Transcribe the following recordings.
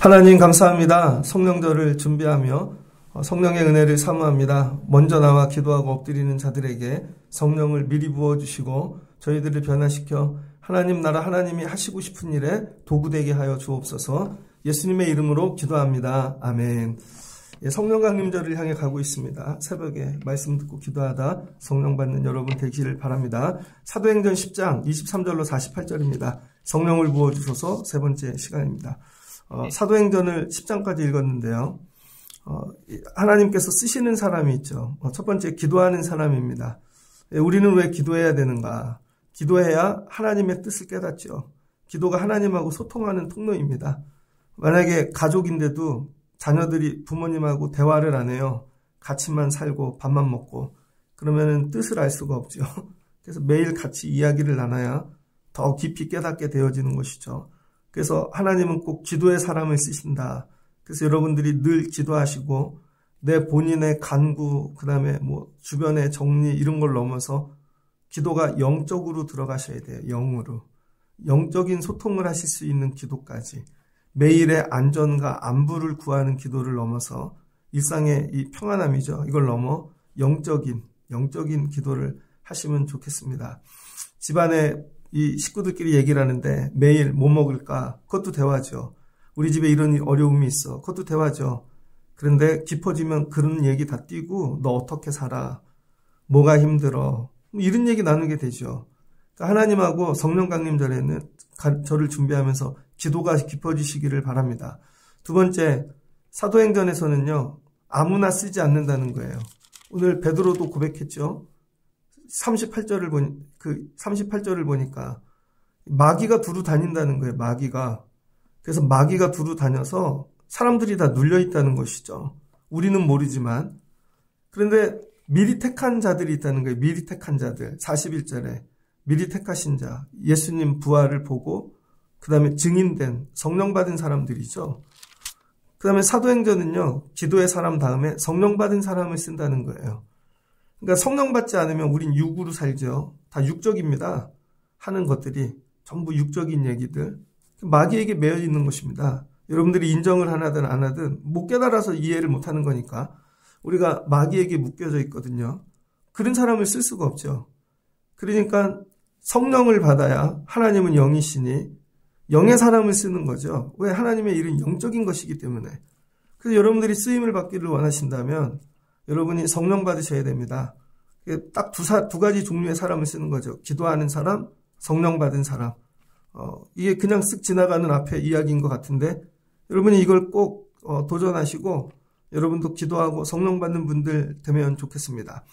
하나님 감사합니다. 성령절을 준비하며 성령의 은혜를 사모합니다. 먼저 나와 기도하고 엎드리는 자들에게 성령을 미리 부어주시고 저희들을 변화시켜 하나님 나라 하나님이 하시고 싶은 일에 도구되게 하여 주옵소서. 예수님의 이름으로 기도합니다. 아멘. 성령 강림절을 향해 가고 있습니다. 새벽에 말씀 듣고 기도하다 성령 받는 여러분 되기를 바랍니다. 사도행전 10장 23절로 48절입니다. 성령을 부어주소서 세 번째 시간입니다. 사도행전을 10장까지 읽었는데요. 하나님께서 쓰시는 사람이 있죠. 첫 번째 기도하는 사람입니다. 우리는 왜 기도해야 되는가? 기도해야 하나님의 뜻을 깨닫죠. 기도가 하나님하고 소통하는 통로입니다. 만약에 가족인데도 자녀들이 부모님하고 대화를 안 해요. 같이만 살고 밥만 먹고 그러면은 뜻을 알 수가 없죠. 그래서 매일 같이 이야기를 나눠야 더 깊이 깨닫게 되어지는 것이죠. 그래서 하나님은 꼭 기도의 사람을 쓰신다. 그래서 여러분들이 늘 기도하시고 내 본인의 간구, 그 다음에 주변의 정리 이런 걸 넘어서 기도가 영적으로 들어가셔야 돼요. 영으로. 영적인 소통을 하실 수 있는 기도까지. 매일의 안전과 안부를 구하는 기도를 넘어서 일상의 이 평안함이죠. 이걸 넘어 영적인 기도를 하시면 좋겠습니다. 집안에 이 식구들끼리 얘기를 하는데 매일 뭐 먹을까? 그것도 대화죠. 우리 집에 이런 어려움이 있어. 그것도 대화죠. 그런데 깊어지면 그런 얘기 다 띄고 너 어떻게 살아? 뭐가 힘들어? 이런 얘기 나누게 되죠. 그러니까 하나님하고 성령 강림절에는 저를 준비하면서 기도가 깊어지시기를 바랍니다. 두 번째, 사도행전에서는요. 아무나 쓰지 않는다는 거예요. 오늘 베드로도 고백했죠. 38절을 보니까 마귀가 두루 다닌다는 거예요. 마귀가. 그래서 마귀가 두루 다녀서 사람들이 다 눌려 있다는 것이죠. 우리는 모르지만. 그런데 미리 택한 자들이 있다는 거예요. 미리 택한 자들. 41절에 미리 택하신 자. 예수님 부활을 보고 그 다음에 증인된 성령 받은 사람들이죠. 그 다음에 사도행전은요. 기도의 사람 다음에 성령 받은 사람을 쓴다는 거예요. 그러니까 성령 받지 않으면 우린 육으로 살죠. 다 육적입니다. 하는 것들이 전부 육적인 얘기들. 마귀에게 매여 있는 것입니다. 여러분들이 인정을 하든 안 하든 못 깨달아서 이해를 못하는 거니까 우리가 마귀에게 묶여져 있거든요. 그런 사람을 쓸 수가 없죠. 그러니까 성령을 받아야 하나님은 영이시니 영의 사람을 쓰는 거죠. 왜? 하나님의 일은 영적인 것이기 때문에. 그래서 여러분들이 쓰임을 받기를 원하신다면 여러분이 성령 받으셔야 됩니다. 딱 두 가지 종류의 사람을 쓰는 거죠. 기도하는 사람, 성령 받은 사람. 이게 그냥 쓱 지나가는 앞에 이야기인 것 같은데 여러분이 이걸 꼭 도전하시고 여러분도 기도하고 성령 받는 분들 되면 좋겠습니다.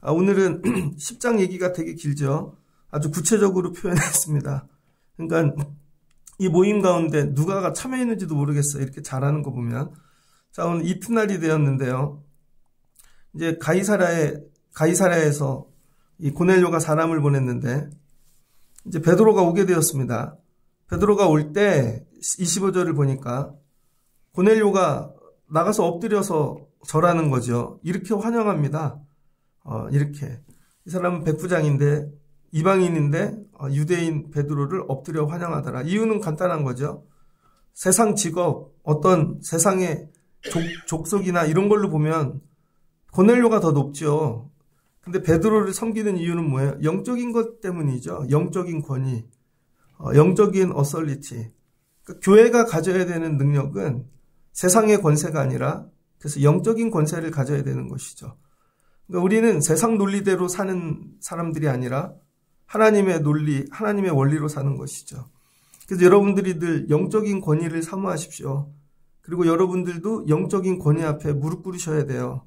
오늘은 10장 얘기가 되게 길죠. 아주 구체적으로 표현했습니다. 그러니까 이 모임 가운데 누가가 참여했는지도 모르겠어요. 이렇게 잘하는 거 보면. 자, 오늘 이튿날이 되었는데요. 이제 가이사랴에서 이 고넬료가 사람을 보냈는데 이제 베드로가 오게 되었습니다. 베드로가 올 때 25절을 보니까 고넬료가 나가서 엎드려서 절하는 거죠. 이렇게 환영합니다. 이렇게. 이 사람은 백부장인데 이방인인데 유대인 베드로를 엎드려 환영하더라. 이유는 간단한 거죠. 세상 직업, 어떤 세상의 족속이나 이런 걸로 보면 고넬료가 더 높죠. 근데 베드로를 섬기는 이유는 뭐예요? 영적인 것 때문이죠. 영적인 권위, 영적인 어설리티. 그러니까 교회가 가져야 되는 능력은 세상의 권세가 아니라 그래서 영적인 권세를 가져야 되는 것이죠. 그러니까 우리는 세상 논리대로 사는 사람들이 아니라 하나님의 논리, 하나님의 원리로 사는 것이죠. 그래서 여러분들이 늘 영적인 권위를 사모하십시오. 그리고 여러분들도 영적인 권위 앞에 무릎 꿇으셔야 돼요.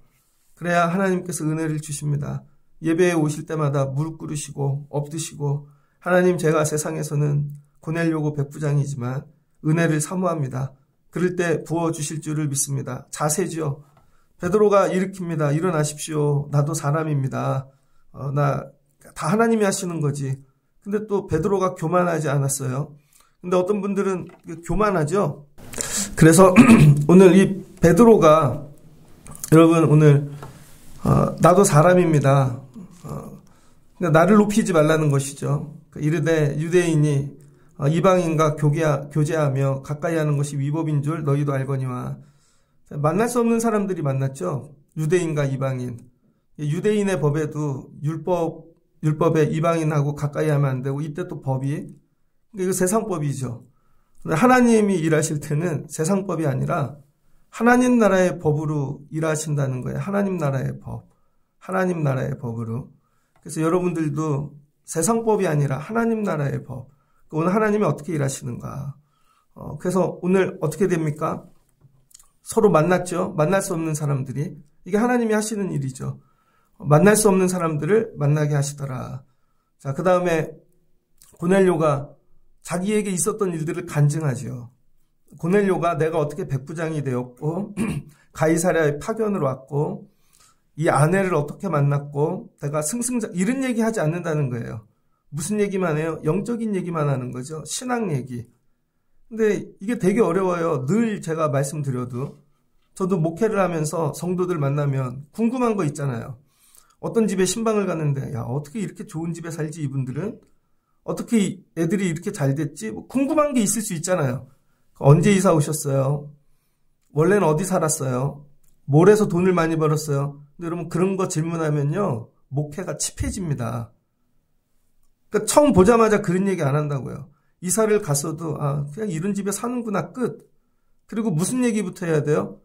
그래야 하나님께서 은혜를 주십니다. 예배에 오실 때마다 무릎 꿇으시고 엎드시고 하나님 제가 세상에서는 고넬료고 백부장이지만 은혜를 사모합니다. 그럴 때 부어주실 줄을 믿습니다. 자세죠. 베드로가 일으킵니다. 일어나십시오. 나도 사람입니다. 다 하나님이 하시는 거지. 근데 또 베드로가 교만하지 않았어요. 근데 어떤 분들은 교만하죠. 그래서 오늘 이 베드로가 여러분 오늘 나도 사람입니다. 그러니까 나를 높이지 말라는 것이죠. 이르되 유대인이 이방인과 교제하며 가까이 하는 것이 위법인 줄 너희도 알거니와. 만날 수 없는 사람들이 만났죠. 유대인과 이방인. 유대인의 법에도 율법에 이방인하고 가까이 하면 안 되고, 이때 또 법이, 이거 세상법이죠. 하나님이 일하실 때는 세상법이 아니라 하나님 나라의 법으로 일하신다는 거예요. 하나님 나라의 법. 하나님 나라의 법으로. 그래서 여러분들도 세상법이 아니라 하나님 나라의 법. 오늘 하나님이 어떻게 일하시는가. 그래서 오늘 어떻게 됩니까? 서로 만났죠. 만날 수 없는 사람들이. 이게 하나님이 하시는 일이죠. 만날 수 없는 사람들을 만나게 하시더라. 자, 그 다음에 고넬료가 자기에게 있었던 일들을 간증하죠. 고넬료가 내가 어떻게 백부장이 되었고 가이사랴에 파견을 왔고 이 아내를 어떻게 만났고 내가 이런 얘기 하지 않는다는 거예요. 무슨 얘기만 해요? 영적인 얘기만 하는 거죠. 신앙 얘기. 근데 이게 되게 어려워요. 늘 제가 말씀드려도. 저도 목회를 하면서 성도들 만나면 궁금한 거 있잖아요. 어떤 집에 신방을 갔는데 야, 어떻게 이렇게 좋은 집에 살지 이분들은? 어떻게 애들이 이렇게 잘 됐지? 뭐 궁금한 게 있을 수 있잖아요. 언제 이사 오셨어요? 원래는 어디 살았어요? 뭘 해서 돈을 많이 벌었어요? 근데 여러분 그런 거 질문하면요. 목회가 칩해집니다. 그러니까 처음 보자마자 그런 얘기 안 한다고요. 이사를 갔어도 그냥 이런 집에 사는구나 끝. 그리고 무슨 얘기부터 해야 돼요?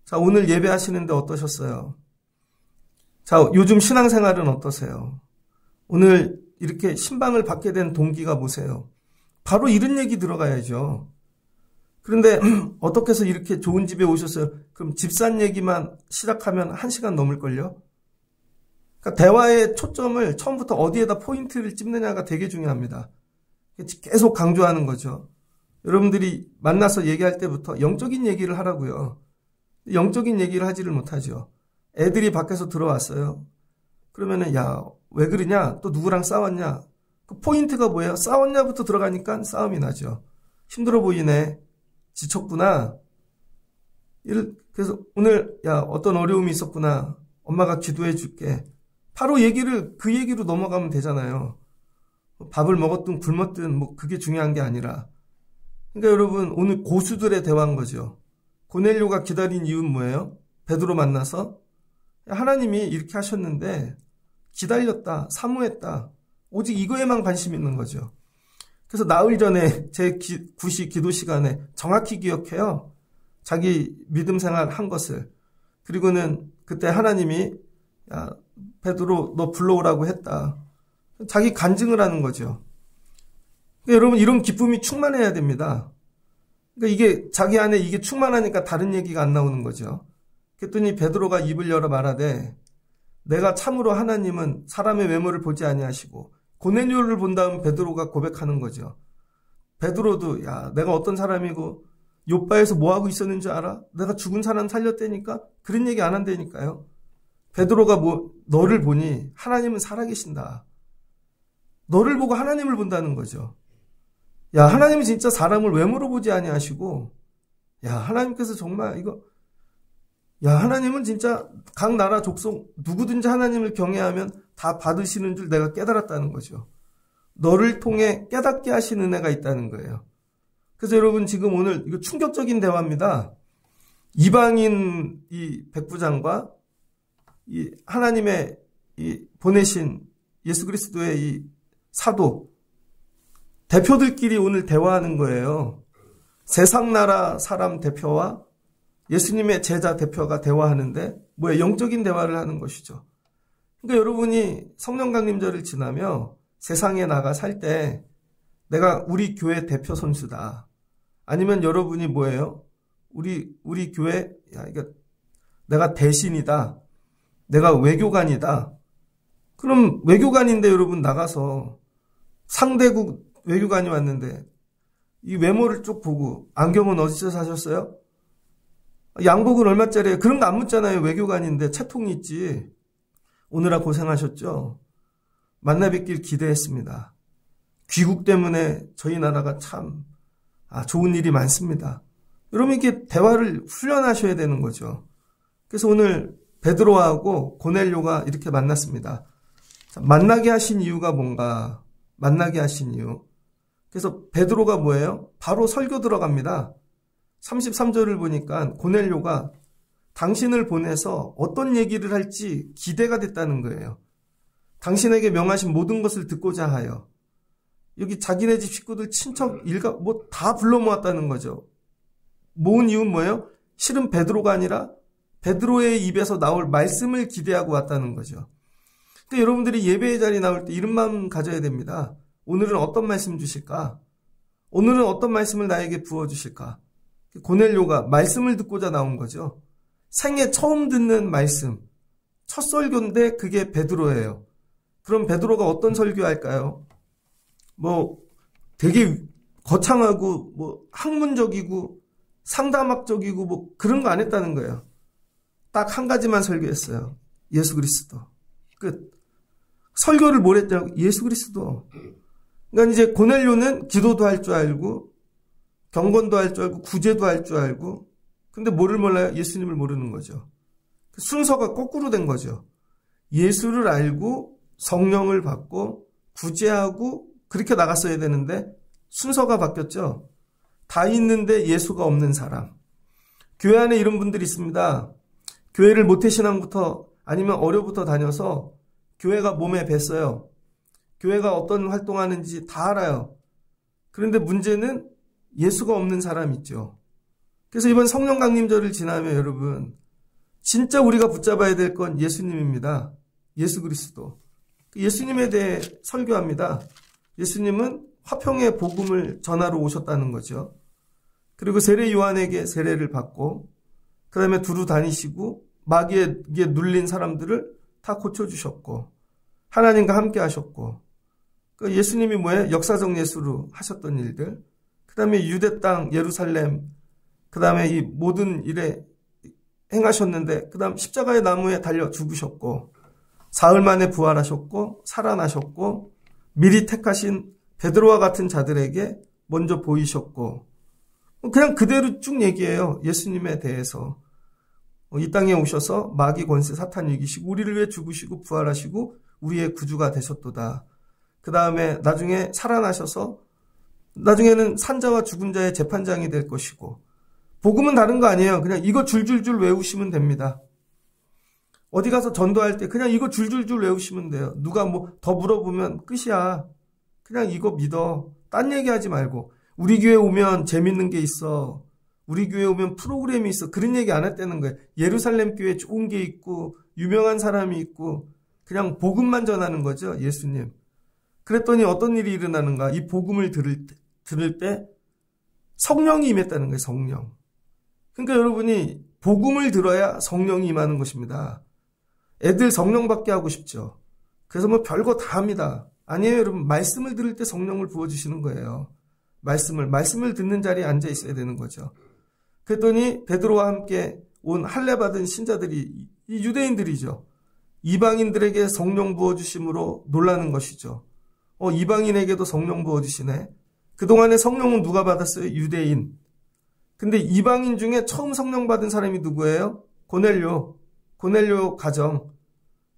자, 오늘 예배하시는데 어떠셨어요? 자, 요즘 신앙생활은 어떠세요? 오늘 이렇게 신방을 받게 된 동기가 뭐세요? 바로 이런 얘기 들어가야죠. 그런데 어떻게 해서 이렇게 좋은 집에 오셨어요? 그럼 집산 얘기만 시작하면 1시간 넘을걸요? 그러니까 대화의 초점을 처음부터 어디에다 포인트를 찝느냐가 되게 중요합니다. 계속 강조하는 거죠. 여러분들이 만나서 얘기할 때부터 영적인 얘기를 하라고요. 영적인 얘기를 하지를 못하죠. 애들이 밖에서 들어왔어요. 그러면은 야, 왜 그러냐? 또 누구랑 싸웠냐? 그 포인트가 뭐예요? 싸웠냐부터 들어가니까 싸움이 나죠. 힘들어 보이네. 지쳤구나. 그래서 오늘 야, 어떤 어려움이 있었구나. 엄마가 기도해 줄게. 바로 그 얘기로 넘어가면 되잖아요. 밥을 먹었든 굶었든 뭐 그게 중요한 게 아니라. 그러니까 여러분 오늘 고수들의 대화인 거죠. 고넬료가 기다린 이유는 뭐예요? 베드로 만나서 하나님이 이렇게 하셨는데 기다렸다, 사모했다. 오직 이거에만 관심 있는 거죠. 그래서 나흘 전에 제 구시 기도 시간에 정확히 기억해요. 자기 믿음 생활 한 것을. 그리고는 그때 하나님이 야, 베드로 너 불러오라고 했다. 자기 간증을 하는 거죠. 그러니까 여러분 이런 기쁨이 충만해야 됩니다. 그러니까 이게 자기 안에 이게 충만하니까 다른 얘기가 안 나오는 거죠. 그랬더니 베드로가 입을 열어 말하되 내가 참으로 하나님은 사람의 외모를 보지 아니하시고 고넬료를 본 다음 베드로가 고백하는 거죠. 베드로도 야 내가 어떤 사람이고 욥바에서 뭐 하고 있었는 줄 알아? 내가 죽은 사람 살렸다니까? 그런 얘기 안 한다니까요. 베드로가 너를 보니 하나님은 살아계신다. 너를 보고 하나님을 본다는 거죠. 야 하나님이 진짜 사람을 외모로 보지 아니하시고 야 하나님께서 정말 하나님은 진짜 각 나라 족속 누구든지 하나님을 경외하면 다 받으시는 줄 내가 깨달았다는 거죠. 너를 통해 깨닫게 하시는 은혜가 있다는 거예요. 그래서 여러분 지금 오늘 이거 충격적인 대화입니다. 이방인 이 백부장과 이 하나님의 이 보내신 예수 그리스도의 이 사도 대표들끼리 오늘 대화하는 거예요. 세상 나라 사람 대표와 예수님의 제자 대표가 대화하는데 영적인 대화를 하는 것이죠. 그러니까 여러분이 성령 강림절을 지나며 세상에 나가 살 때 내가 우리 교회 대표 선수다. 아니면 여러분이 뭐예요? 우리 교회 내가 대신이다. 내가 외교관이다. 그럼 외교관인데 여러분 나가서 상대국 외교관이 왔는데 이 외모를 쭉 보고 안경은 어디서 사셨어요? 양복은 얼마짜리예요? 그런 거 안 묻잖아요. 외교관인데 채통이 있지. 오늘아 고생하셨죠? 만나 뵙길 기대했습니다. 귀국 때문에 저희 나라가 참 좋은 일이 많습니다. 여러분 이렇게 대화를 훈련하셔야 되는 거죠. 그래서 오늘 베드로하고 고넬료가 이렇게 만났습니다. 만나게 하신 이유가 뭔가? 만나게 하신 이유. 그래서 베드로가 뭐예요? 바로 설교 들어갑니다. 33절을 보니까 고넬료가 당신을 보내서 어떤 얘기를 할지 기대가 됐다는 거예요. 당신에게 명하신 모든 것을 듣고자 하여. 여기 자기네 집 식구들, 친척, 일가 뭐 다 불러 모았다는 거죠. 모은 이유는 뭐예요? 실은 베드로가 아니라 베드로의 입에서 나올 말씀을 기대하고 왔다는 거죠. 그러니까 여러분들이 예배의 자리에 나올 때 이런 마음 가져야 됩니다. 오늘은 어떤 말씀 주실까? 오늘은 어떤 말씀을 나에게 부어주실까? 고넬료가 말씀을 듣고자 나온 거죠. 생애 처음 듣는 말씀. 첫 설교인데 그게 베드로예요. 그럼 베드로가 어떤 설교할까요? 뭐 되게 거창하고 뭐 학문적이고 상담학적이고 뭐 그런 거 안 했다는 거예요. 딱 한 가지만 설교했어요. 예수 그리스도. 끝. 설교를 뭘 했냐고? 예수 그리스도. 그러니까 이제 고넬료는 기도도 할 줄 알고 경건도 할 줄 알고 구제도 할 줄 알고 근데 뭐를 몰라요? 예수님을 모르는 거죠. 순서가 거꾸로 된 거죠. 예수를 알고 성령을 받고 구제하고 그렇게 나갔어야 되는데 순서가 바뀌었죠. 다 있는데 예수가 없는 사람. 교회 안에 이런 분들이 있습니다. 교회를 모태신앙부터 아니면 어려부터 다녀서 교회가 몸에 뱄어요. 교회가 어떤 활동하는지 다 알아요. 그런데 문제는 예수가 없는 사람 있죠. 그래서 이번 성령 강림절을 지나면 여러분 진짜 우리가 붙잡아야 될 건 예수님입니다. 예수 그리스도. 예수님에 대해 설교합니다. 예수님은 화평의 복음을 전하러 오셨다는 거죠. 그리고 세례 요한에게 세례를 받고 그 다음에 두루 다니시고 마귀에 눌린 사람들을 다 고쳐주셨고 하나님과 함께 하셨고 예수님이 뭐예요? 역사적 예수로 하셨던 일들 그 다음에 유대 땅 예루살렘 그 다음에 이 모든 일에 행하셨는데 그 다음 십자가의 나무에 달려 죽으셨고 사흘 만에 부활하셨고 살아나셨고 미리 택하신 베드로와 같은 자들에게 먼저 보이셨고 그냥 그대로 쭉 얘기해요. 예수님에 대해서. 이 땅에 오셔서 마귀 권세 사탄 이기시고 우리를 위해 죽으시고 부활하시고 우리의 구주가 되셨도다. 그 다음에 나중에 살아나셔서 나중에는 산자와 죽은 자의 재판장이 될 것이고 복음은 다른 거 아니에요. 그냥 이거 줄줄줄 외우시면 됩니다. 어디 가서 전도할 때 그냥 이거 줄줄줄 외우시면 돼요. 누가 뭐 더 물어보면 끝이야. 그냥 이거 믿어. 딴 얘기하지 말고 우리 교회 오면 재밌는 게 있어. 우리 교회 오면 프로그램이 있어. 그런 얘기 안 했다는 거예요. 예루살렘 교회 좋은 게 있고 유명한 사람이 있고 그냥 복음만 전하는 거죠. 예수님. 그랬더니 어떤 일이 일어나는가. 이 복음을 들을 때 성령이 임했다는 거예요. 성령. 그러니까 여러분이 복음을 들어야 성령이 임하는 것입니다. 애들 성령 받게 하고 싶죠. 그래서 뭐 별거 다 합니다. 아니에요, 여러분. 말씀을 들을 때 성령을 부어주시는 거예요. 말씀을 듣는 자리에 앉아 있어야 되는 거죠. 그랬더니 베드로와 함께 온 할례 받은 신자들이 이 유대인들이죠. 이방인들에게 성령 부어주심으로 놀라는 것이죠. 이방인에게도 성령 부어주시네. 그동안에 성령은 누가 받았어요? 유대인. 근데 이방인 중에 처음 성령 받은 사람이 누구예요? 고넬료 가정.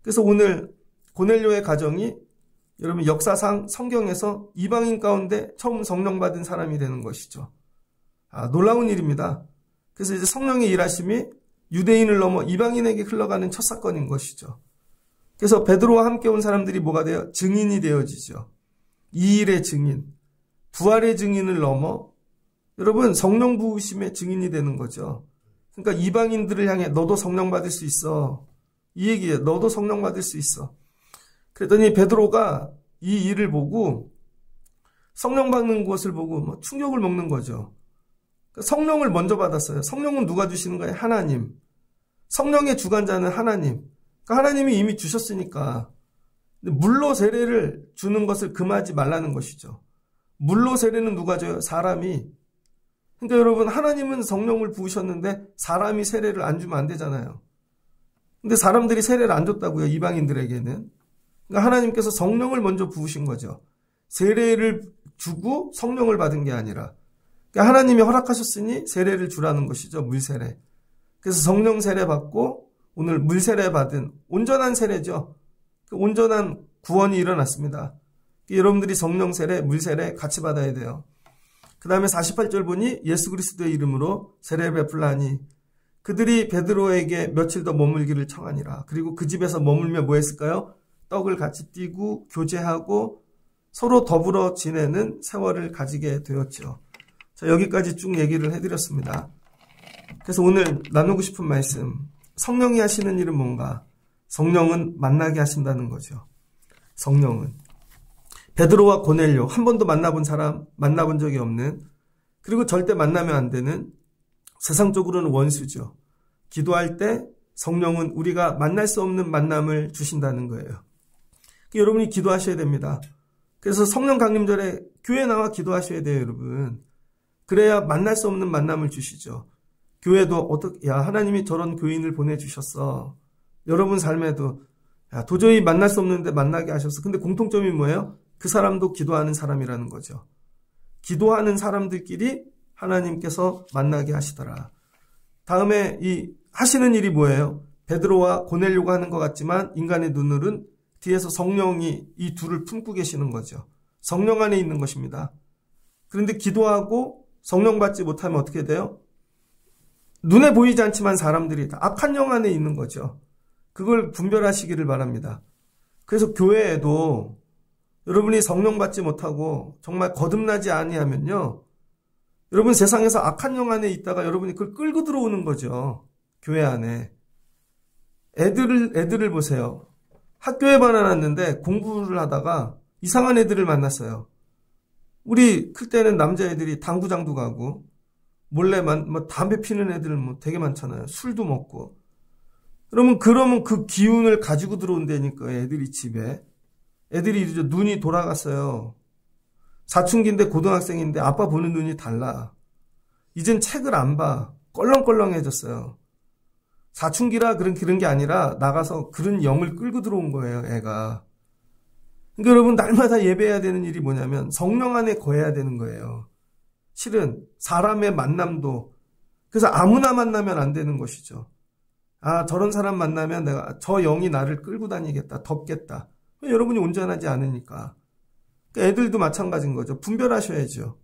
그래서 오늘 고넬료의 가정이 여러분 역사상 성경에서 이방인 가운데 처음 성령 받은 사람이 되는 것이죠. 놀라운 일입니다. 그래서 이제 성령의 일하심이 유대인을 넘어 이방인에게 흘러가는 첫 사건인 것이죠. 그래서 베드로와 함께 온 사람들이 뭐가 돼요? 증인이 되어지죠. 이 일의 증인, 부활의 증인을 넘어 여러분 성령 부으심의 증인이 되는 거죠. 그러니까 이방인들을 향해 너도 성령 받을 수 있어. 이 얘기예요. 너도 성령 받을 수 있어. 그랬더니 베드로가 이 일을 보고 성령 받는 것을 보고 충격을 먹는 거죠. 성령을 먼저 받았어요. 성령은 누가 주시는 거예요? 하나님. 성령의 주관자는 하나님. 그러니까 하나님이 이미 주셨으니까 물로 세례를 주는 것을 금하지 말라는 것이죠. 물로 세례는 누가 줘요? 사람이. 그러니까 여러분 하나님은 성령을 부으셨는데 사람이 세례를 안 주면 안 되잖아요. 근데 사람들이 세례를 안 줬다고요. 이방인들에게는. 그러니까 하나님께서 성령을 먼저 부으신 거죠. 세례를 주고 성령을 받은 게 아니라. 그러니까 하나님이 허락하셨으니 세례를 주라는 것이죠. 물세례. 그래서 성령 세례 받고 오늘 물세례 받은 온전한 세례죠. 온전한 구원이 일어났습니다. 여러분들이 성령 세례, 물 세례 같이 받아야 돼요. 그 다음에 48절 보니 예수 그리스도의 이름으로 세례를 베풀라니 그들이 베드로에게 며칠 더 머물기를 청하니라. 그리고 그 집에서 머물며 뭐 했을까요? 떡을 같이 띄고 교제하고 서로 더불어 지내는 세월을 가지게 되었죠. 자, 여기까지 쭉 얘기를 해드렸습니다. 그래서 오늘 나누고 싶은 말씀, 성령이 하시는 일은 뭔가? 성령은 만나게 하신다는 거죠. 성령은. 베드로와 고넬료, 한 번도 만나본 사람, 만나본 적이 없는, 그리고 절대 만나면 안 되는, 세상적으로는 원수죠. 기도할 때 성령은 우리가 만날 수 없는 만남을 주신다는 거예요. 여러분이 기도하셔야 됩니다. 그래서 성령 강림절에 교회 나와 기도하셔야 돼요, 여러분. 그래야 만날 수 없는 만남을 주시죠. 교회도 하나님이 저런 교인을 보내주셨어. 여러분 삶에도 도저히 만날 수 없는데 만나게 하셨어. 근데 공통점이 뭐예요? 그 사람도 기도하는 사람이라는 거죠. 기도하는 사람들끼리 하나님께서 만나게 하시더라. 다음에 이 하시는 일이 뭐예요? 베드로와 고넬료가 하는 것 같지만 인간의 눈으로는 뒤에서 성령이 이 둘을 품고 계시는 거죠. 성령 안에 있는 것입니다. 그런데 기도하고 성령 받지 못하면 어떻게 돼요? 눈에 보이지 않지만 사람들이 다 악한 영 안에 있는 거죠. 그걸 분별하시기를 바랍니다. 그래서 교회에도 여러분이 성령 받지 못하고 정말 거듭나지 아니하면요, 여러분 세상에서 악한 영 안에 있다가 여러분이 그걸 끌고 들어오는 거죠. 교회 안에. 애들을 보세요. 학교에 반환왔는데 공부를 하다가 이상한 애들을 만났어요. 우리 클 때는 남자애들이 당구장도 가고 몰래 담배 피는 애들 되게 많잖아요. 술도 먹고. 그러면 그 기운을 가지고 들어온다니까, 애들이 집에. 애들이 이제 눈이 돌아갔어요. 사춘기인데 고등학생인데 아빠 보는 눈이 달라. 이젠 책을 안 봐. 껄렁껄렁해졌어요. 사춘기라 그런 게 아니라 나가서 그런 영을 끌고 들어온 거예요, 애가. 그러니까 여러분, 날마다 예배해야 되는 일이 뭐냐면 성령 안에 거해야 되는 거예요. 실은 사람의 만남도, 그래서 아무나 만나면 안 되는 것이죠. 저런 사람 만나면 내가 저 영이 나를 끌고 다니겠다, 덮겠다. 여러분이 온전하지 않으니까. 그러니까 애들도 마찬가지인 거죠. 분별하셔야죠.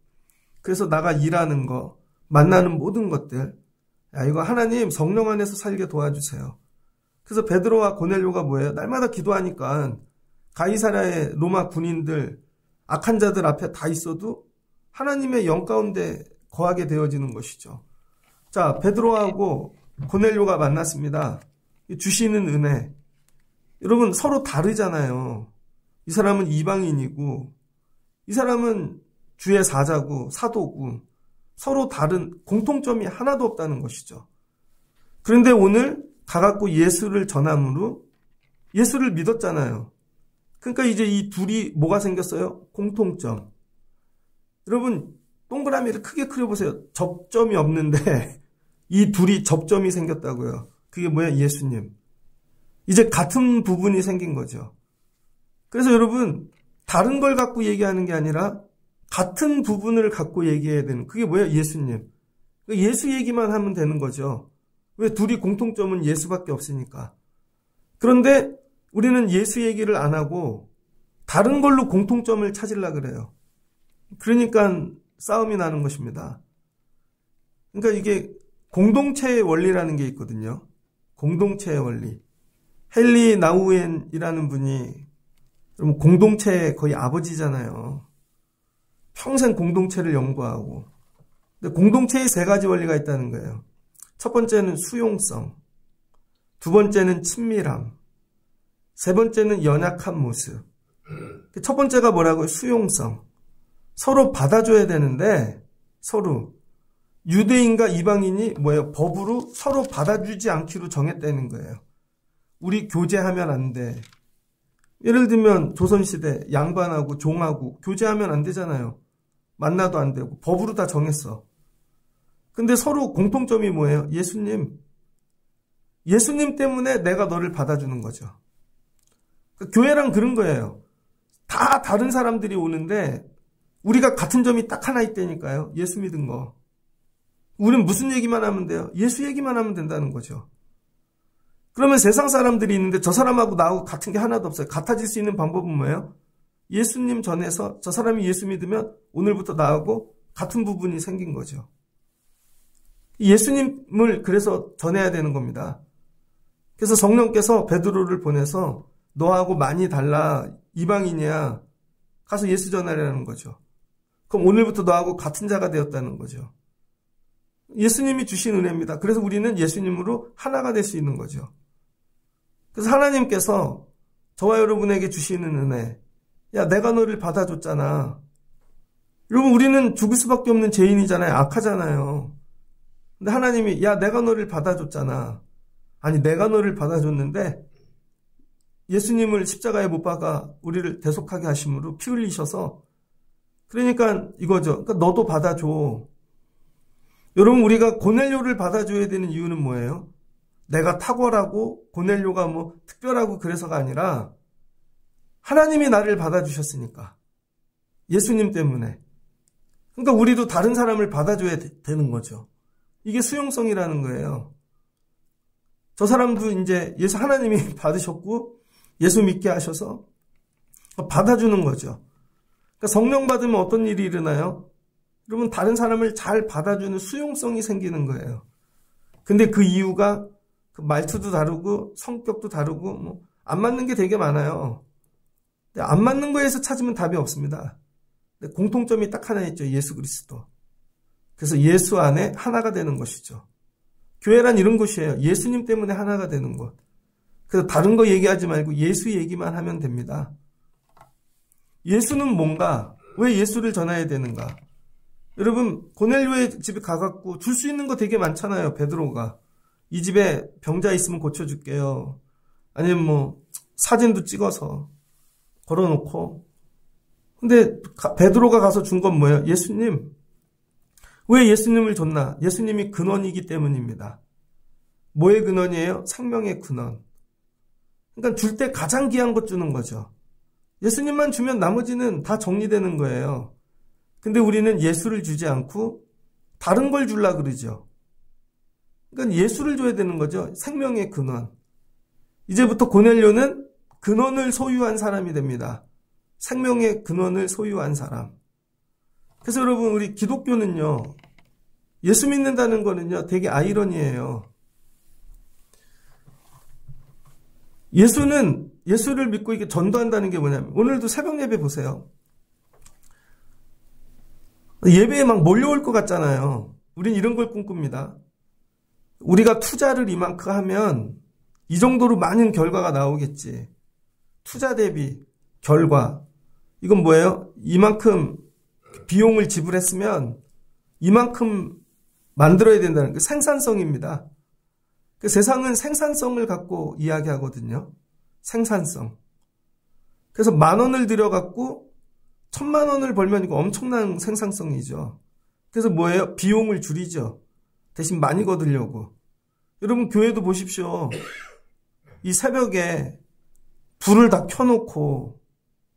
그래서 나가 일하는 거, 만나는 모든 것들, 이거 하나님 성령 안에서 살게 도와주세요. 그래서 베드로와 고넬료가 뭐예요? 날마다 기도하니까 가이사랴의 로마 군인들, 악한 자들 앞에 다 있어도 하나님의 영 가운데 거하게 되어지는 것이죠. 자, 베드로하고 고넬료가 만났습니다. 주시는 은혜. 여러분, 서로 다르잖아요. 이 사람은 이방인이고, 이 사람은 주의 사자고, 사도고, 서로 다른 공통점이 하나도 없다는 것이죠. 그런데 오늘 가갖고 예수를 전함으로 예수를 믿었잖아요. 그러니까 이제 이 둘이 뭐가 생겼어요? 공통점. 여러분, 동그라미를 크게 그려보세요. 접점이 없는데 이 둘이 접점이 생겼다고요. 그게 뭐야? 예수님. 이제 같은 부분이 생긴 거죠. 그래서 여러분, 다른 걸 갖고 얘기하는 게 아니라 같은 부분을 갖고 얘기해야 되는, 그게 뭐야? 예수님. 예수 얘기만 하면 되는 거죠. 왜? 둘이 공통점은 예수밖에 없으니까. 그런데 우리는 예수 얘기를 안 하고 다른 걸로 공통점을 찾으려고 그래요. 그러니까 싸움이 나는 것입니다. 그러니까 이게 공동체의 원리라는 게 있거든요. 공동체의 원리. 헨리 나우엔이라는 분이 공동체의 거의 아버지잖아요. 평생 공동체를 연구하고. 근데 공동체의 세 가지 원리가 있다는 거예요. 첫 번째는 수용성, 두 번째는 친밀함, 세 번째는 연약한 모습. 첫 번째가 뭐라고요? 수용성. 서로 받아줘야 되는데 서로 유대인과 이방인이 뭐예요? 법으로 서로 받아주지 않기로 정했다는 거예요. 우리 교제하면 안 돼. 예를 들면 조선시대 양반하고 종하고 교제하면 안 되잖아요. 만나도 안 되고 법으로 다 정했어. 근데 서로 공통점이 뭐예요? 예수님. 예수님 때문에 내가 너를 받아주는 거죠. 교회랑 그런 거예요. 다 다른 사람들이 오는데 우리가 같은 점이 딱 하나 있다니까요. 예수 믿은 거. 우리는 무슨 얘기만 하면 돼요? 예수 얘기만 하면 된다는 거죠. 그러면 세상 사람들이 있는데 저 사람하고 나하고 같은 게 하나도 없어요. 같아질 수 있는 방법은 뭐예요? 예수님 전에서 저 사람이 예수 믿으면 오늘부터 나하고 같은 부분이 생긴 거죠. 예수님을 그래서 전해야 되는 겁니다. 그래서 성령께서 베드로를 보내서 너하고 많이 달라, 이방인이야, 가서 예수 전하라는 거죠. 그럼 오늘부터 너하고 같은 자가 되었다는 거죠. 예수님이 주신 은혜입니다. 그래서 우리는 예수님으로 하나가 될 수 있는 거죠. 그래서 하나님께서 저와 여러분에게 주시는 은혜, 야, 내가 너를 받아줬잖아. 여러분, 우리는 죽을 수밖에 없는 죄인이잖아요. 악하잖아요. 근데 하나님이, 야, 내가 너를 받아줬잖아. 아니, 내가 너를 받아줬는데 예수님을 십자가에 못 박아 우리를 대속하게 하심으로 피 흘리셔서, 그러니까 이거죠. 그러니까 너도 받아줘. 여러분, 우리가 고넬료를 받아줘야 되는 이유는 뭐예요? 내가 탁월하고 고넬료가 뭐 특별하고 그래서가 아니라 하나님이 나를 받아주셨으니까. 예수님 때문에. 그러니까 우리도 다른 사람을 받아줘야 되는 거죠. 이게 수용성이라는 거예요. 저 사람도 이제 예수 하나님이 받으셨고 예수 믿게 하셔서 받아주는 거죠. 그러니까 성령 받으면 어떤 일이 일어나요? 여러분, 다른 사람을 잘 받아주는 수용성이 생기는 거예요. 근데 그 이유가 그 말투도 다르고 성격도 다르고 뭐 안 맞는 게 되게 많아요. 근데 안 맞는 거에서 찾으면 답이 없습니다. 근데 공통점이 딱 하나 있죠. 예수 그리스도. 그래서 예수 안에 하나가 되는 것이죠. 교회란 이런 곳이에요. 예수님 때문에 하나가 되는 곳. 그래서 다른 거 얘기하지 말고 예수 얘기만 하면 됩니다. 예수는 뭔가? 왜 예수를 전해야 되는가? 여러분, 고넬료의 집에 가갖고 줄 수 있는 거 되게 많잖아요. 베드로가. 이 집에 병자 있으면 고쳐줄게요. 아니면 뭐 사진도 찍어서 걸어놓고. 근데 베드로가 가서 준 건 뭐예요? 예수님. 왜 예수님을 줬나? 예수님이 근원이기 때문입니다. 뭐의 근원이에요? 생명의 근원. 그러니까 줄 때 가장 귀한 것 주는 거죠. 예수님만 주면 나머지는 다 정리되는 거예요. 근데 우리는 예수를 주지 않고 다른 걸 주려고 그러죠. 그러니까 예수를 줘야 되는 거죠. 생명의 근원. 이제부터 고넬료는 근원을 소유한 사람이 됩니다. 생명의 근원을 소유한 사람. 그래서 여러분, 우리 기독교는요, 예수 믿는다는 거는요, 되게 아이러니예요. 예수를 믿고 이렇게 전도한다는 게 뭐냐면, 오늘도 새벽 예배 보세요. 예배에 막 몰려올 것 같잖아요. 우린 이런 걸 꿈꿉니다. 우리가 투자를 이만큼 하면 이 정도로 많은 결과가 나오겠지. 투자 대비 결과. 이건 뭐예요? 이만큼 비용을 지불했으면 이만큼 만들어야 된다는 그 생산성입니다. 그 세상은 생산성을 갖고 이야기하거든요. 생산성. 그래서 10,000원을 들여갖고 1,000,000원을 벌면 이거 엄청난 생산성이죠. 그래서 뭐예요? 비용을 줄이죠. 대신 많이 거두려고. 여러분, 교회도 보십시오. 이 새벽에 불을 다 켜놓고,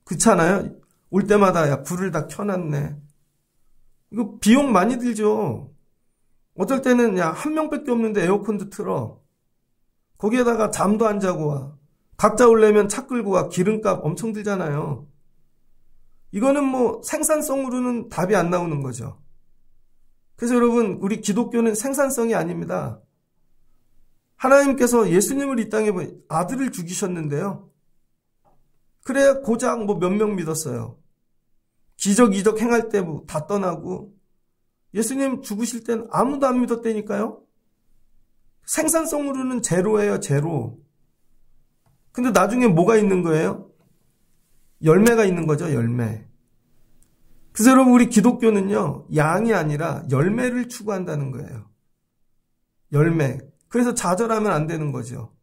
그렇잖아요? 올 때마다 야, 불을 다 켜놨네. 이거 비용 많이 들죠. 어떨 때는 야, 한 명밖에 없는데 에어컨도 틀어. 거기에다가 잠도 안 자고 와. 각자 오려면 차 끌고 와. 기름값 엄청 들잖아요. 이거는 뭐 생산성으로는 답이 안 나오는 거죠. 그래서 여러분, 우리 기독교는 생산성이 아닙니다. 하나님께서 예수님을 이 땅에 아들을 죽이셨는데요. 그래야 고작 뭐 몇 명 믿었어요. 기적 이적 행할 때 뭐 다 떠나고, 예수님 죽으실 땐 아무도 안 믿었다니까요. 생산성으로는 제로예요, 제로. 근데 나중에 뭐가 있는 거예요? 열매가 있는 거죠, 열매. 그래서 여러분, 우리 기독교는요, 양이 아니라 열매를 추구한다는 거예요. 열매. 그래서 좌절하면 안 되는 거죠.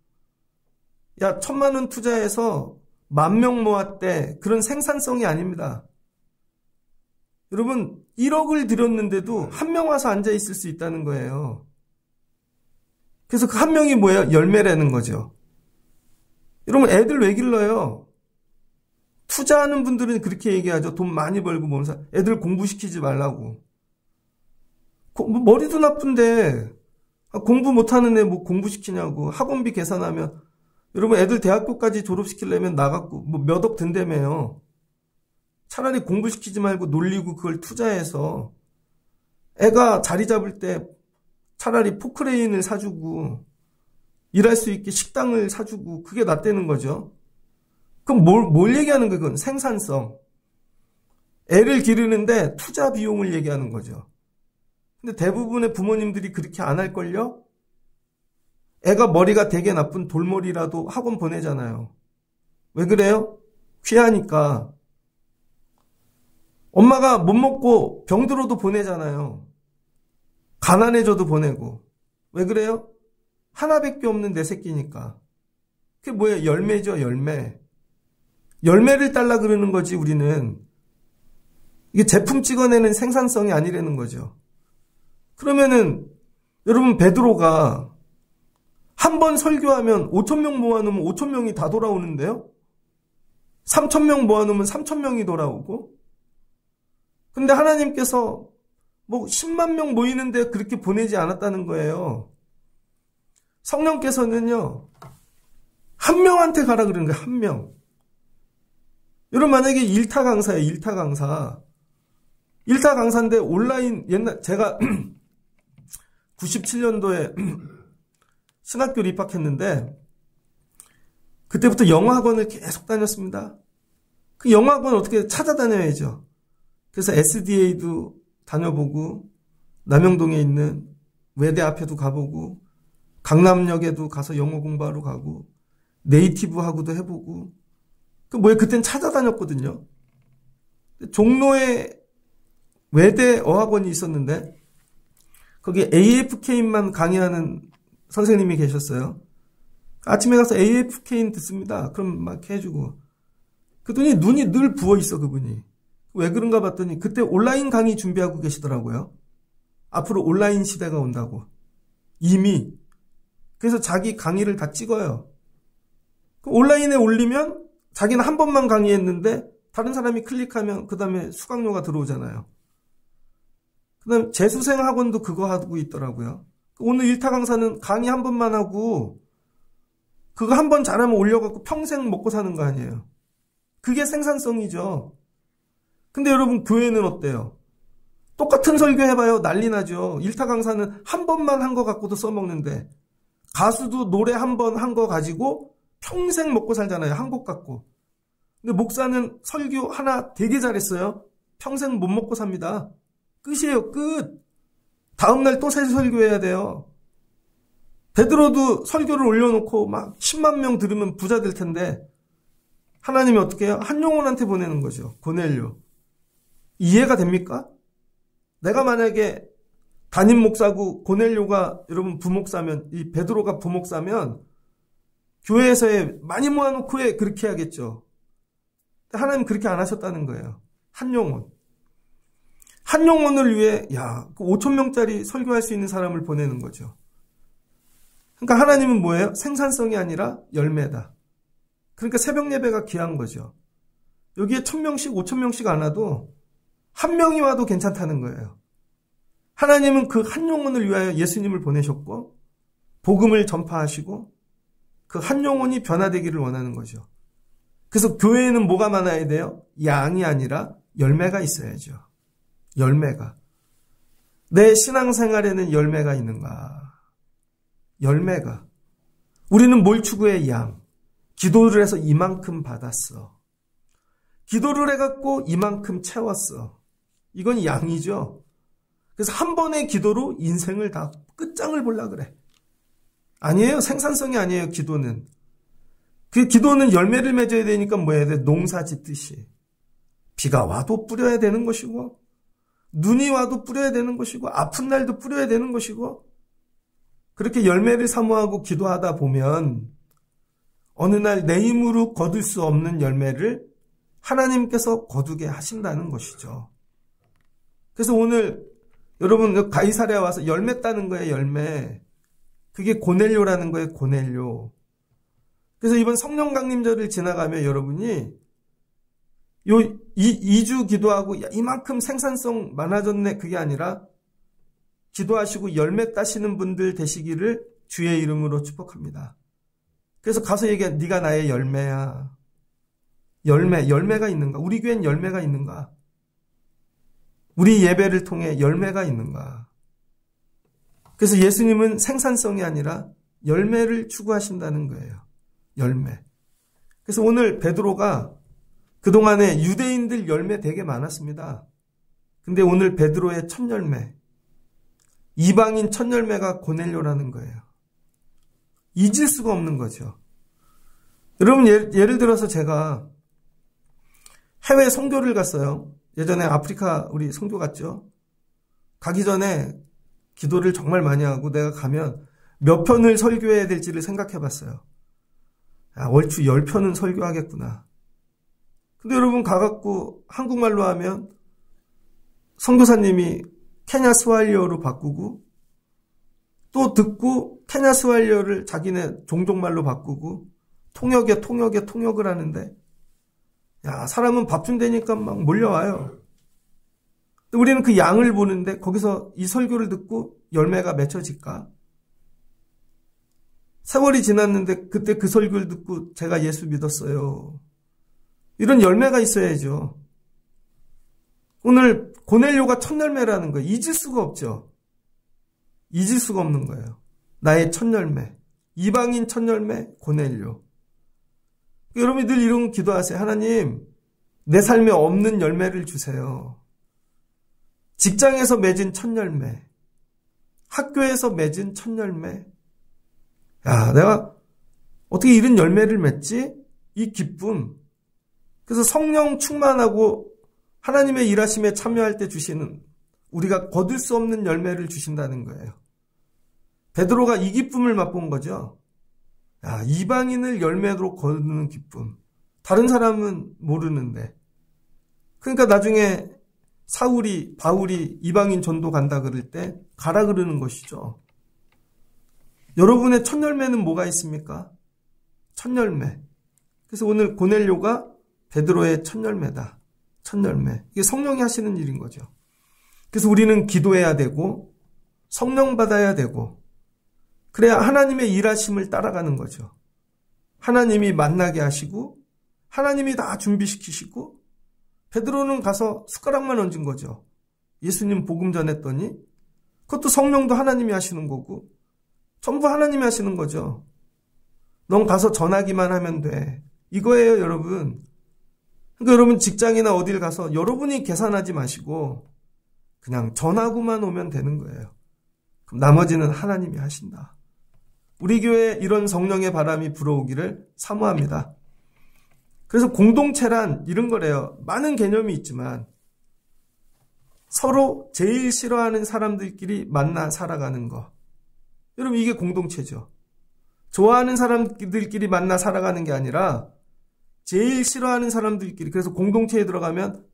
야, 1,000,000원 투자해서 10,000명 모았대. 그런 생산성이 아닙니다. 여러분, 1억을 들였는데도 한 명 와서 앉아있을 수 있다는 거예요. 그래서 그 한 명이 뭐예요? 열매라는 거죠. 여러분, 애들 왜 길러요? 투자하는 분들은 그렇게 얘기하죠. 돈 많이 벌고 모르면서 애들 공부시키지 말라고. 머리도 나쁜데 공부 못하는 애 뭐 공부시키냐고. 학원비 계산하면 여러분 애들 대학교까지 졸업시키려면 나갖고 뭐 몇 억 든다며요. 차라리 공부시키지 말고 놀리고 그걸 투자해서 애가 자리 잡을 때 차라리 포크레인을 사주고 일할 수 있게 식당을 사주고 그게 낫다는 거죠. 그럼 뭘 얘기하는 거예요? 그건 생산성. 애를 기르는데 투자 비용을 얘기하는 거죠. 근데 대부분의 부모님들이 그렇게 안 할걸요? 애가 머리가 되게 나쁜 돌머리라도 학원 보내잖아요. 왜 그래요? 귀하니까. 엄마가 못 먹고 병들어도 보내잖아요. 가난해져도 보내고. 왜 그래요? 하나밖에 없는 내 새끼니까. 그게 뭐예요? 열매죠, 열매. 열매를 딸라 그러는 거지, 우리는. 이게 제품 찍어내는 생산성이 아니라는 거죠. 그러면은, 여러분, 베드로가 한 번 설교하면 5,000명 모아놓으면 5,000명이 다 돌아오는데요? 3,000명 모아놓으면 3,000명이 돌아오고? 근데 하나님께서 뭐 10만 명 모이는데 그렇게 보내지 않았다는 거예요. 성령께서는요, 한 명한테 가라 그러는 거예요, 한 명. 여러분, 만약에 일타 강사예요, 일타 강사. 일타 강사인데 온라인, 제가 97년도에 신학교를 입학했는데, 그때부터 영어학원을 계속 다녔습니다. 그 영어학원 어떻게 찾아다녀야죠. 그래서 SDA도 다녀보고, 남영동에 있는 외대 앞에도 가보고, 강남역에도 가서 영어 공부하러 가고, 네이티브하고도 해보고, 그땐 찾아다녔거든요. 종로에 외대 어학원이 있었는데, 거기 AFK만 강의하는 선생님이 계셨어요. 아침에 가서 AFK 듣습니다. 그럼 막 해주고. 그랬더니 눈이 늘 부어있어, 그분이. 왜 그런가 봤더니 그때 온라인 강의 준비하고 계시더라고요. 앞으로 온라인 시대가 온다고. 이미. 그래서 자기 강의를 다 찍어요. 온라인에 올리면 자기는 한 번만 강의했는데 다른 사람이 클릭하면 그 다음에 수강료가 들어오잖아요. 그 다음에 재수생 학원도 그거 하고 있더라고요. 오늘 일타 강사는 강의 한 번만 하고 그거 한 번 잘하면 올려갖고 평생 먹고 사는 거 아니에요. 그게 생산성이죠. 근데 여러분, 교회는 어때요? 똑같은 설교 해봐요. 난리 나죠. 일타 강사는 한 번만 한 거 갖고도 써먹는데, 가수도 노래 한 번 한 거 가지고 평생 먹고 살잖아요. 한 곡 갖고. 근데 목사는 설교 하나 되게 잘했어요. 평생 못 먹고 삽니다. 끝이에요, 끝. 다음날 또 새 설교해야 돼요. 베드로도 설교를 올려놓고 막 10만 명 들으면 부자 될 텐데, 하나님이 어떻게 해요? 한 영혼한테 보내는 거죠. 고넬료. 이해가 됩니까? 내가 만약에 담임 목사고 고넬료가 여러분 부목사면, 이 베드로가 부목사면 교회에서에 많이 모아놓고 그렇게 해야겠죠. 하나님 그렇게 안 하셨다는 거예요. 한 영혼. 한 영혼을 위해 5,000명짜리 설교할 수 있는 사람을 보내는 거죠. 그러니까 하나님은 뭐예요? 생산성이 아니라 열매다. 그러니까 새벽 예배가 귀한 거죠. 여기에 1,000명씩 5,000명씩 안 와도 한 명이 와도 괜찮다는 거예요. 하나님은 그 한 영혼을 위하여 예수님을 보내셨고 복음을 전파하시고 그 한 영혼이 변화되기를 원하는 거죠. 그래서 교회에는 뭐가 많아야 돼요? 양이 아니라 열매가 있어야죠. 열매가. 내 신앙생활에는 열매가 있는가? 열매가. 우리는 뭘 추구해? 양. 기도를 해서 이만큼 받았어. 기도를 해갖고 이만큼 채웠어. 이건 양이죠. 그래서 한 번의 기도로 인생을 다 끝장을 보려 그래. 아니에요. 생산성이 아니에요. 기도는. 그 기도는 열매를 맺어야 되니까 뭐 해야 돼? 농사 짓듯이. 비가 와도 뿌려야 되는 것이고, 눈이 와도 뿌려야 되는 것이고, 아픈 날도 뿌려야 되는 것이고, 그렇게 열매를 사모하고 기도하다 보면 어느 날 내 힘으로 거둘 수 없는 열매를 하나님께서 거두게 하신다는 것이죠. 그래서 오늘 여러분 가이사랴 와서 열매 따는 거예요. 열매. 그게 고넬료라는 거예요. 고넬료. 그래서 이번 성령 강림절을 지나가면 여러분이 2주 기도하고 이만큼 생산성 많아졌네 그게 아니라 기도하시고 열매 따시는 분들 되시기를 주의 이름으로 축복합니다. 그래서 가서 얘기해. 네가 나의 열매야. 열매가 있는가? 우리 교회는 열매가 있는가? 우리 예배를 통해 열매가 있는가? 그래서 예수님은 생산성이 아니라 열매를 추구하신다는 거예요. 열매. 그래서 오늘 베드로가 그동안에 유대인들 열매 되게 많았습니다. 근데 오늘 베드로의 첫 열매, 이방인 첫 열매가 고넬료라는 거예요. 잊을 수가 없는 거죠. 여러분, 예를 들어서 제가 해외 선교를 갔어요. 예전에 아프리카 우리 선교 갔죠. 가기 전에 기도를 정말 많이 하고 내가 가면 몇 편을 설교해야 될지를 생각해 봤어요. 얼추 10편은 설교하겠구나. 근데 여러분 가갖고 한국말로 하면 선교사님이 케냐 스왈리어로 바꾸고 또 듣고 케냐 스왈리어를 자기네 종족말로 바꾸고 통역을 하는데 사람은 밥 준다니까 막 몰려와요. 우리는 그 양을 보는데 거기서 이 설교를 듣고 열매가 맺혀질까? 세월이 지났는데 그때 그 설교를 듣고 제가 예수 믿었어요. 이런 열매가 있어야죠. 오늘 고넬료가 첫 열매라는 거예요. 잊을 수가 없죠. 잊을 수가 없는 거예요. 나의 첫 열매. 이방인 첫 열매 고넬료. 여러분이 늘 이런 기도하세요. 하나님, 내 삶에 없는 열매를 주세요. 직장에서 맺은 첫 열매, 학교에서 맺은 첫 열매. 내가 어떻게 이런 열매를 맺지? 이 기쁨. 그래서 성령 충만하고 하나님의 일하심에 참여할 때 주시는 우리가 거둘 수 없는 열매를 주신다는 거예요. 베드로가 이 기쁨을 맛본 거죠. 이방인을 열매로 거두는 기쁨. 다른 사람은 모르는데. 그러니까 나중에 바울이 이방인 전도 간다 그럴 때 가라 그러는 것이죠. 여러분의 첫 열매는 뭐가 있습니까? 첫 열매. 그래서 오늘 고넬료가 베드로의 첫 열매다. 첫 열매. 이게 성령이 하시는 일인 거죠. 그래서 우리는 기도해야 되고 성령 받아야 되고 그래야 하나님의 일하심을 따라가는 거죠. 하나님이 만나게 하시고 하나님이 다 준비시키시고 베드로는 가서 숟가락만 얹은 거죠. 예수님 복음 전했더니 그것도 성령도 하나님이 하시는 거고 전부 하나님이 하시는 거죠. 넌 가서 전하기만 하면 돼. 이거예요, 여러분. 그러니까 여러분 직장이나 어딜 가서 여러분이 계산하지 마시고 그냥 전하고만 오면 되는 거예요. 그럼 나머지는 하나님이 하신다. 우리 교회에 이런 성령의 바람이 불어오기를 사모합니다. 그래서 공동체란 이런 거래요. 많은 개념이 있지만 서로 제일 싫어하는 사람들끼리 만나 살아가는 거. 여러분 이게 공동체죠. 좋아하는 사람들끼리 만나 살아가는 게 아니라 제일 싫어하는 사람들끼리. 그래서 공동체에 들어가면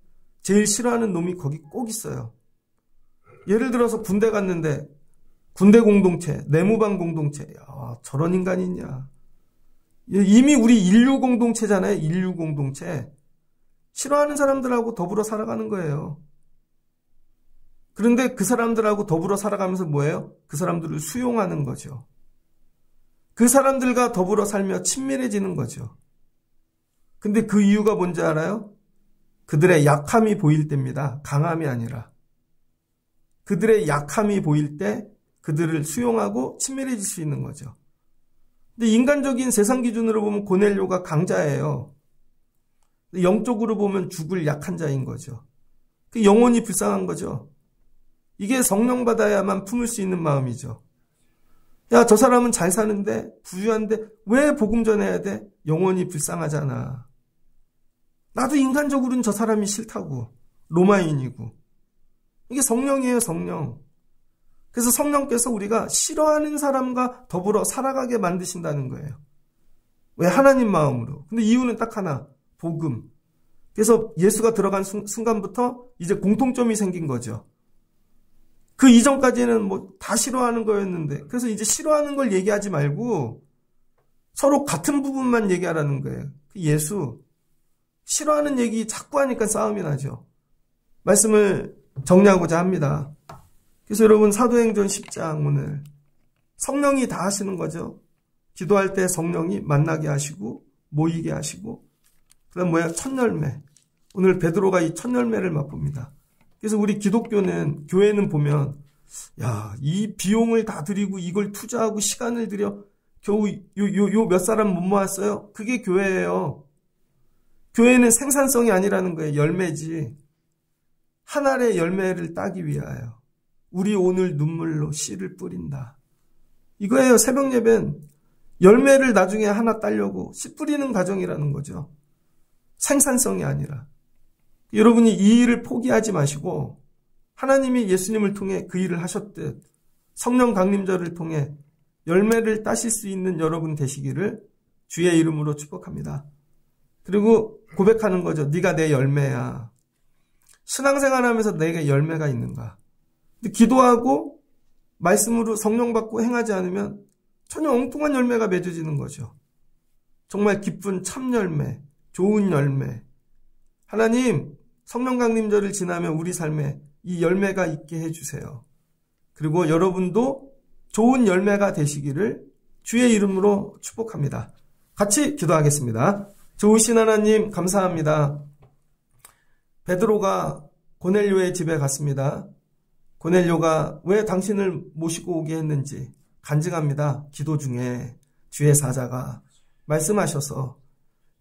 제일 싫어하는 놈이 거기 꼭 있어요. 예를 들어서 군대 갔는데 군대 공동체, 내무반 공동체. 저런 인간이 있냐. 이미 우리 인류 공동체잖아요. 인류 공동체. 싫어하는 사람들하고 더불어 살아가는 거예요. 그런데 그 사람들하고 더불어 살아가면서 뭐예요? 그 사람들을 수용하는 거죠. 그 사람들과 더불어 살며 친밀해지는 거죠. 근데 그 이유가 뭔지 알아요? 그들의 약함이 보일 때입니다. 강함이 아니라. 그들의 약함이 보일 때 그들을 수용하고 친밀해질 수 있는 거죠. 근데 인간적인 세상 기준으로 보면 고넬료가 강자예요. 영적으로 보면 죽을 약한 자인 거죠. 그 영혼이 불쌍한 거죠. 이게 성령 받아야만 품을 수 있는 마음이죠. 저 사람은 잘 사는데 부유한데 왜 복음 전해야 돼? 영혼이 불쌍하잖아. 나도 인간적으로는 저 사람이 싫다고. 로마인이고. 이게 성령이에요, 성령. 그래서 성령께서 우리가 싫어하는 사람과 더불어 살아가게 만드신다는 거예요. 왜? 하나님 마음으로. 근데 이유는 딱 하나. 복음. 그래서 예수가 들어간 순간부터 이제 공통점이 생긴 거죠. 그 이전까지는 다 싫어하는 거였는데, 그래서 이제 싫어하는 걸 얘기하지 말고 서로 같은 부분만 얘기하라는 거예요. 예수. 싫어하는 얘기 자꾸 하니까 싸움이 나죠. 말씀을 정리하고자 합니다. 그래서 여러분 사도행전 10장 오늘 성령이 다 하시는 거죠. 기도할 때 성령이 만나게 하시고 모이게 하시고 그다음 뭐야? 첫 열매. 오늘 베드로가 이 첫 열매를 맛봅니다. 그래서 우리 기독교는 교회는 보면 야, 이 비용을 다 드리고 이걸 투자하고 시간을 들여 겨우 요 몇 사람 못 모았어요. 그게 교회예요. 교회는 생산성이 아니라는 거예요. 열매지. 한 알의 열매를 따기 위하여 우리 오늘 눈물로 씨를 뿌린다. 이거예요. 새벽 예배는 열매를 나중에 하나 따려고 씨 뿌리는 과정이라는 거죠. 생산성이 아니라. 여러분이 이 일을 포기하지 마시고 하나님이 예수님을 통해 그 일을 하셨듯 성령 강림절을 통해 열매를 따실 수 있는 여러분 되시기를 주의 이름으로 축복합니다. 그리고 고백하는 거죠. 네가 내 열매야. 신앙생활하면서 내게 열매가 있는가? 근데 기도하고 말씀으로 성령 받고 행하지 않으면 전혀 엉뚱한 열매가 맺어지는 거죠. 정말 기쁜 참 열매, 좋은 열매. 하나님, 성령 강림절을 지나면 우리 삶에 이 열매가 있게 해주세요. 그리고 여러분도 좋은 열매가 되시기를 주의 이름으로 축복합니다. 같이 기도하겠습니다. 좋으신 하나님 감사합니다. 베드로가 고넬료의 집에 갔습니다. 고넬료가 왜 당신을 모시고 오게 했는지 간증합니다. 기도 중에 주의 사자가 말씀하셔서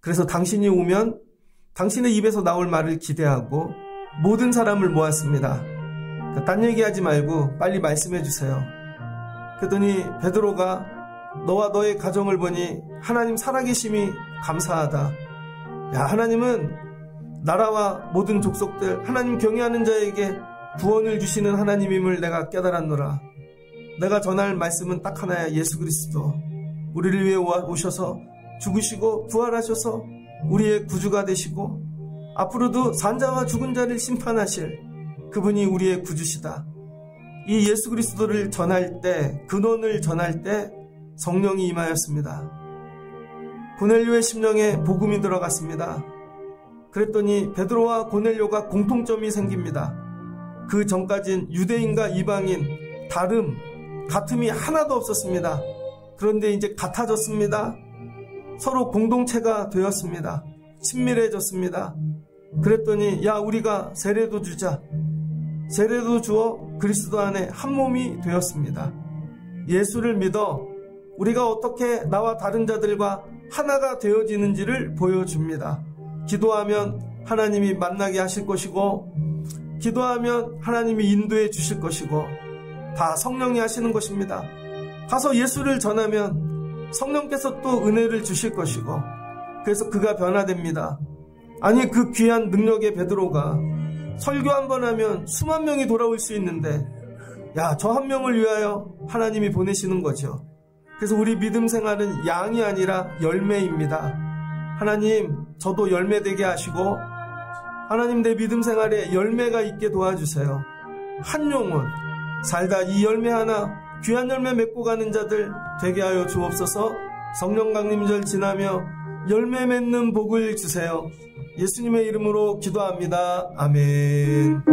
그래서 당신이 오면 당신의 입에서 나올 말을 기대하고 모든 사람을 모았습니다. 딴 얘기하지 말고 빨리 말씀해 주세요. 그랬더니 베드로가 너와 너의 가정을 보니 하나님 살아계심이 감사하다. 야, 하나님은 나라와 모든 족속들 하나님 경외하는 자에게 구원을 주시는 하나님임을 내가 깨달았노라. 내가 전할 말씀은 딱 하나야. 예수 그리스도 우리를 위해 오셔서 죽으시고 부활하셔서 우리의 구주가 되시고 앞으로도 산자와 죽은 자를 심판하실 그분이 우리의 구주시다. 이 예수 그리스도를 전할 때, 근원을 전할 때 성령이 임하였습니다. 고넬료의 심령에 복음이 들어갔습니다. 그랬더니 베드로와 고넬료가 공통점이 생깁니다. 그 전까진 유대인과 이방인, 다름, 같음이 하나도 없었습니다. 그런데 이제 같아졌습니다. 서로 공동체가 되었습니다. 친밀해졌습니다. 그랬더니 야, 우리가 세례도 주자. 세례도 주어 그리스도 안에 한 몸이 되었습니다. 예수를 믿어 우리가 어떻게 나와 다른 자들과 하나가 되어지는지를 보여줍니다. 기도하면 하나님이 만나게 하실 것이고 기도하면 하나님이 인도해 주실 것이고 다 성령이 하시는 것입니다. 가서 예수를 전하면 성령께서 또 은혜를 주실 것이고 그래서 그가 변화됩니다. 아니 그 귀한 능력의 베드로가 설교 한 번 하면 수만 명이 돌아올 수 있는데 야, 저 한 명을 위하여 하나님이 보내시는 거죠. 그래서 우리 믿음 생활은 양이 아니라 열매입니다. 하나님, 저도 열매되게 하시고 하나님 내 믿음 생활에 열매가 있게 도와주세요. 한 영혼 살다 이 열매 하나 귀한 열매 맺고 가는 자들 되게 하여 주옵소서. 성령 강림절 지나며 열매 맺는 복을 주세요. 예수님의 이름으로 기도합니다. 아멘.